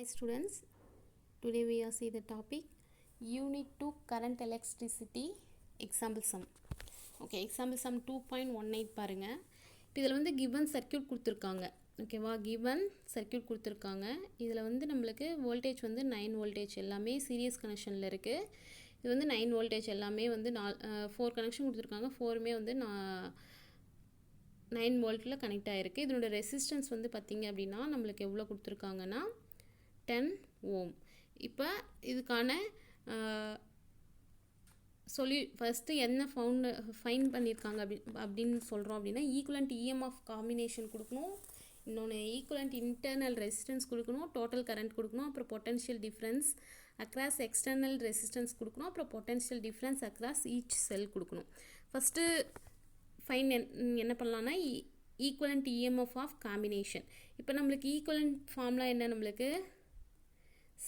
students, today we are see the topic unit 2 current electricity example sum. Okay, example sum 2.18 பாருங்க. இப்போ இதில் வந்து given circuit கொடுத்துருக்காங்க. ஓகேவா, given circuit கொடுத்துருக்காங்க. இதில் வந்து நம்மளுக்கு voltage வந்து 9 voltage எல்லாமே சீரியஸ் கனெக்ஷனில் இருக்குது. இது வந்து 9 voltage எல்லாமே வந்து 4 கனெக்ஷன் கொடுத்துருக்காங்க. 4மே வந்து 9 வோல்ட்டில் கனெக்ட் ஆகிருக்கு. இதனோட ரெசிஸ்டன்ஸ் வந்து பார்த்திங்க அப்படின்னா நம்மளுக்கு எவ்வளோ கொடுத்துருக்காங்கன்னா 10 ஓம். இப்போ இதுக்கான ஃபஸ்ட்டு என்ன ஃபைன் பண்ணியிருக்காங்க அப்படின்னு சொல்கிறோம் அப்படின்னா ஈக்குவலண்ட் இஎம்எஃப் காம்பினேஷன் கொடுக்கணும், இன்னொன்று ஈக்குவலண்ட் இன்டர்னல் ரெசிஸ்டன்ஸ் கொடுக்கணும், டோட்டல் கரண்ட் கொடுக்கணும், அப்புறம் potential difference across external resistance கொடுக்கணும், அப்புறம் potential difference across each cell கொடுக்கணும். ஃபஸ்ட்டு ஃபைன் என்ன பண்ணலான்னா ஈக்குவலண்ட் இஎம்எஃப் ஆஃப் காம்பினேஷன். இப்போ நம்மளுக்கு ஈக்குவலண்ட் ஃபார்முலா என்ன, நம்மளுக்கு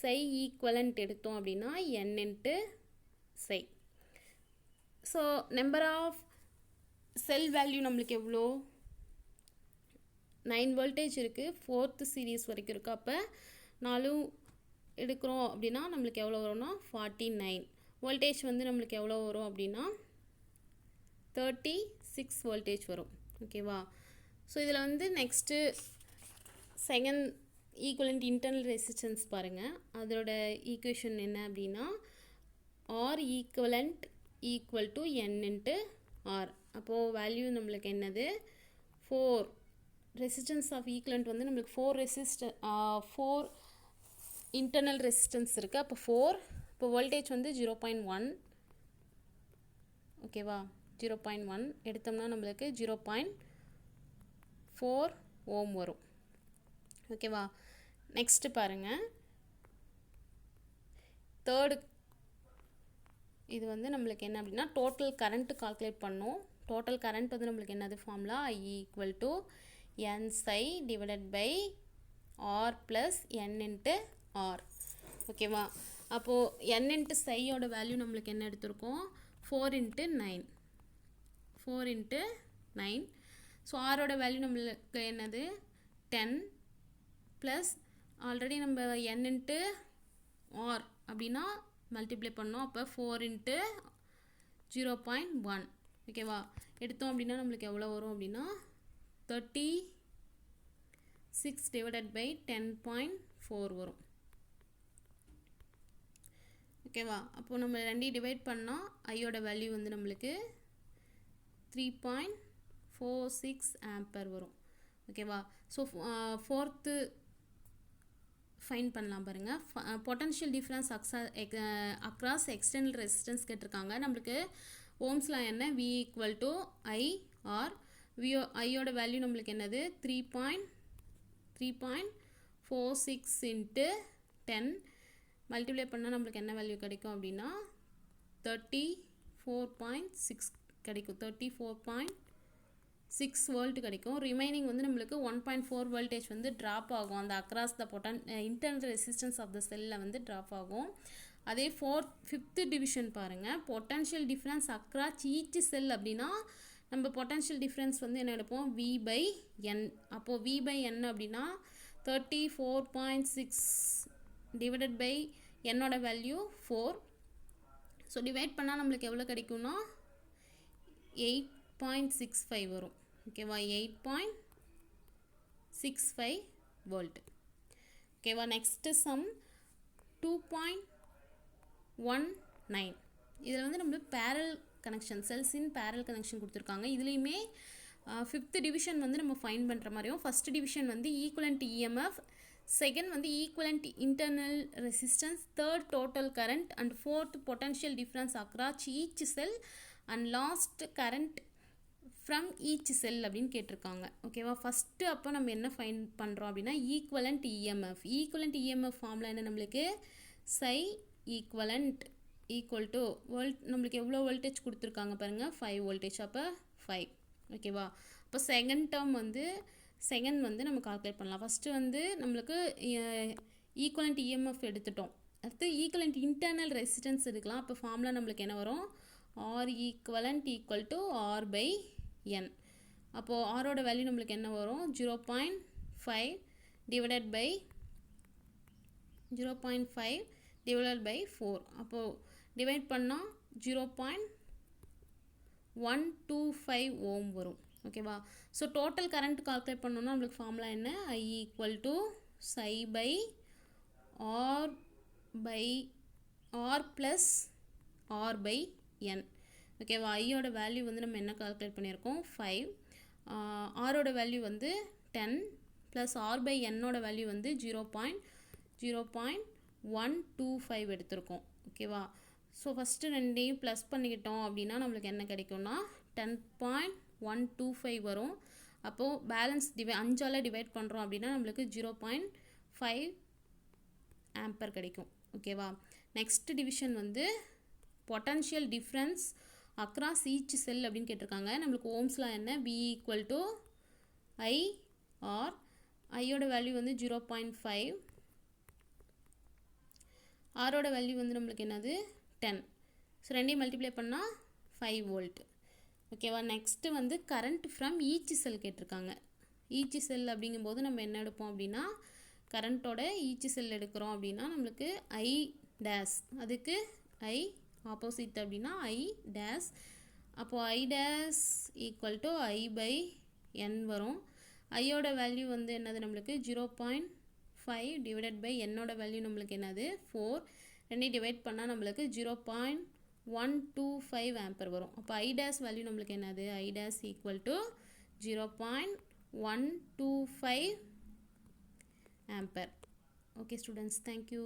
சை ஈக்குவலண்ட் எடுத்தோம் அப்படின்னா n இன்ட்டு சை. So number of cell value நம்மளுக்கு எவ்வளோ 9 வோல்டேஜ் இருக்குது, 4th சீரீஸ் வரைக்கும் இருக்குது. அப்போ 4 எடுக்கிறோம் அப்படின்னா நம்மளுக்கு எவ்வளோ வரும்னா 49. வோல்டேஜ் வந்து நம்மளுக்கு எவ்வளோ வரும் அப்படின்னா 36 வோல்டேஜ் வரும். ஓகேவா, ஸோ இதில் வந்து next second equivalent internal resistance பாருங்கள். அதோட ஈக்குவேஷன் என்ன அப்படின்னா R equivalent equal to n into R. அப்போது வேல்யூ நம்மளுக்கு என்னது 4. ரெசிஸ்டன்ஸ் ஆஃப் ஈக்குவலண்ட் வந்து நம்மளுக்கு 4 இன்டர்னல் ரெசிஸ்டன்ஸ் இருக்குது. அப்போ 4. இப்போ வோல்டேஜ் வந்து 0.1. ஓகேவா, 0.1 எடுத்தோம்னா நம்மளுக்கு 0.4 ஓம் வரும். ஓகேவா, நெக்ஸ்ட்டு பாருங்கள் தேர்டு. இது வந்து நம்மளுக்கு என்ன அப்படின்னா டோட்டல் கரண்ட்டு கால்குலேட் பண்ணோம். டோட்டல் கரண்ட் வந்து நம்மளுக்கு என்னது formula I equal to n சை divided by R plus n into R. ஓகேவா, அப்போது n இன்ட்டு சையோட வேல்யூ நம்மளுக்கு என்ன எடுத்திருக்கோம் 4 இன்ட்டு 9. 4 இன்ட்டு 9. ஸோ ஆரோட வேல்யூ நம்மளுக்கு என்னது 10 ப்ளஸ் ஆல்ரெடி நம்ம n இன்ட்டு ஆர் அப்படின்னா மல்டிப்ளை பண்ணோம். அப்போ 4 இன்ட்டு 0.1. ஓகேவா, எடுத்தோம் அப்படின்னா நம்மளுக்கு எவ்வளோ வரும் அப்படின்னா 36 டிவைடட் பை 10.4 வரும். ஓகேவா, அப்போது நம்ம ரெண்டையும் டிவைட் பண்ணால் ஐயோட வேல்யூ வந்து நம்மளுக்கு 3.46 ஆம்பர் வரும். ஓகேவா, ஸோ 4th ஃபைன் பண்ணலாம் பாருங்கள். Potential difference across external resistance கேட்டிருக்காங்க. நம்மளுக்கு ஓம்ஸ்லாம் என்ன V equal to I R. ஐயோட வேல்யூ நம்மளுக்கு என்னது 3.46 இன்ட்டு 10 மல்டிப்ளை பண்ணால் நம்மளுக்கு என்ன வேல்யூ கிடைக்கும் அப்படின்னா 34.6 கிடைக்கும். 34.6 வோல்ட் கிடைக்கும். ரிமைனிங் வந்து நம்மளுக்கு 1.4 வோல்டேஜ் வந்து ட்ராப் ஆகும். அந்த across the internal resistance of the செல்லில் வந்து ட்ராப் ஆகும். அதே 5th டிவிஷன் பாருங்கள். Potential difference across each cell அப்படின்னா நம்ம பொட்டன்ஷியல் டிஃப்ரென்ஸ் வந்து என்ன எடுப்போம் V பை n. அப்போது V பை n அப்படின்னா 34.6 டிவைடட் பை என்னோட வேல்யூ 4. ஸோ டிவைட் பண்ணால் நம்மளுக்கு எவ்வளோ கிடைக்கும்னா 8.65 வரும். ஓகேவா, 8.65 வோல்ட். ஓகேவா, நெக்ஸ்ட்டு சம் 2.19. இதில் வந்து நம்மளுக்கு பேரல் கனெக்ஷன் செல்ஸ் இன் பேரல் கனெக்ஷன் கொடுத்துருக்காங்க. இதுலேயுமே 5th டிவிஷன் வந்து நம்ம ஃபைன் பண்ணுற மாதிரியும் ஃபஸ்ட் டிவிஷன் வந்து ஈக்குவலண்ட் இஎம்எஃப், செகண்ட் வந்து equivalent internal resistance, third total current and 4th potential difference across each sell and last current from each cell அப்படின்னு கேட்டிருக்காங்க. ஓகேவா, ஃபஸ்ட்டு அப்போ நம்ம என்ன ஃபைன் பண்ணுறோம் அப்படின்னா equivalent EMF. Equivalent EMF formula என்ன, நம்மளுக்கு சை ஈக்குவலண்ட் ஈக்குவல் டு நம்மளுக்கு எவ்வளோ வோல்டேஜ் கொடுத்துருக்காங்க பாருங்கள் 5 வோல்டேஜ். அப்போ 5. ஓகேவா, அப்போ செகண்ட் வந்து நம்ம கால்குலேட் பண்ணலாம். ஃபஸ்ட்டு வந்து நம்மளுக்கு ஈக்குவலண்ட் இஎம்எஃப் எடுத்துட்டோம். அடுத்து ஈக்குவலண்ட் இன்டர்னல் ரெசிஸ்டன்ஸ் எடுக்கலாம். அப்போ ஃபார்முலா நம்மளுக்கு என்ன வரும் R equivalent equal to R by n. அப்போது ஆரோட வேல்யூ நம்மளுக்கு என்ன வரும் 0.5 டிவைடட் பை 0.5 divided by 4. அப்போது டிவைட் பண்ணால் 0.125 ஓம் வரும். ஓகேவா? ஸோ டோட்டல் கரண்ட் கால்குலேட் பண்ணோன்னா நம்மளுக்கு ஃபார்முலா என்ன? I equal to psi by R plus R by N. ஓகேவா? ஐயோட வேல்யூ வந்து நம்ம என்ன கால்குலேட் பண்ணியிருக்கோம்? 5. ஆரோட வேல்யூ வந்து 10 ப்ளஸ் ஆர் பை என்னோட வேல்யூ வந்து 0.125 எடுத்திருக்கோம். ஓகேவா? ஸோ ஃபஸ்ட்டு ரெண்டையும் ப்ளஸ் பண்ணிக்கிட்டோம் அப்படின்னா நம்மளுக்கு என்ன கிடைக்கும்னா 10.125 வரும். அப்போது பேலன்ஸ் 5ஆல் டிவைட் பண்ணுறோம் அப்படின்னா நம்மளுக்கு 0.5 ஆம்பர் கிடைக்கும். ஓகேவா? நெக்ஸ்ட் டிவிஷன் வந்து potential difference across each cell அப்படின்னு கேட்டிருக்காங்க. நம்மளுக்கு ஓம்ஸ்லாம் என்ன? V equal to IR. ஐயோட வேல்யூ வந்து 0.5, ஆரோட வேல்யூ வந்து நம்மளுக்கு என்னது? 10. ஸோ ரெண்டையும் மல்டிப்ளை பண்ணால் 5 வோல்ட். ஓகேவா? நெக்ஸ்ட்டு வந்து கரண்ட் ஃப்ரம் ஈச் செல் கேட்டிருக்காங்க. ஈச் செல் அப்படிங்கும்போது நம்ம என்ன எடுப்போம் அப்படின்னா கரண்ட்டோட ஈச் செல் எடுக்கிறோம் அப்படின்னா நம்மளுக்கு I டேஸ், அதுக்கு I ஆப்போசிட் அப்படின்னா I டேஸ். அப்போது I dash equal to I by N வரும். ஐயோட வேல்யூ வந்து என்னது? நம்மளுக்கு 0.5 டிவைடட் பை என்னோட வேல்யூ நம்மளுக்கு என்னது? 4. ரெண்டையும் டிவைட் பண்ணால் நம்மளுக்கு 0.125 ஆம்பர் வரும். அப்போ I டேஸ் வேல்யூ நம்மளுக்கு என்னது? I dash equal to 0.125 Amber. Okay students, thank you.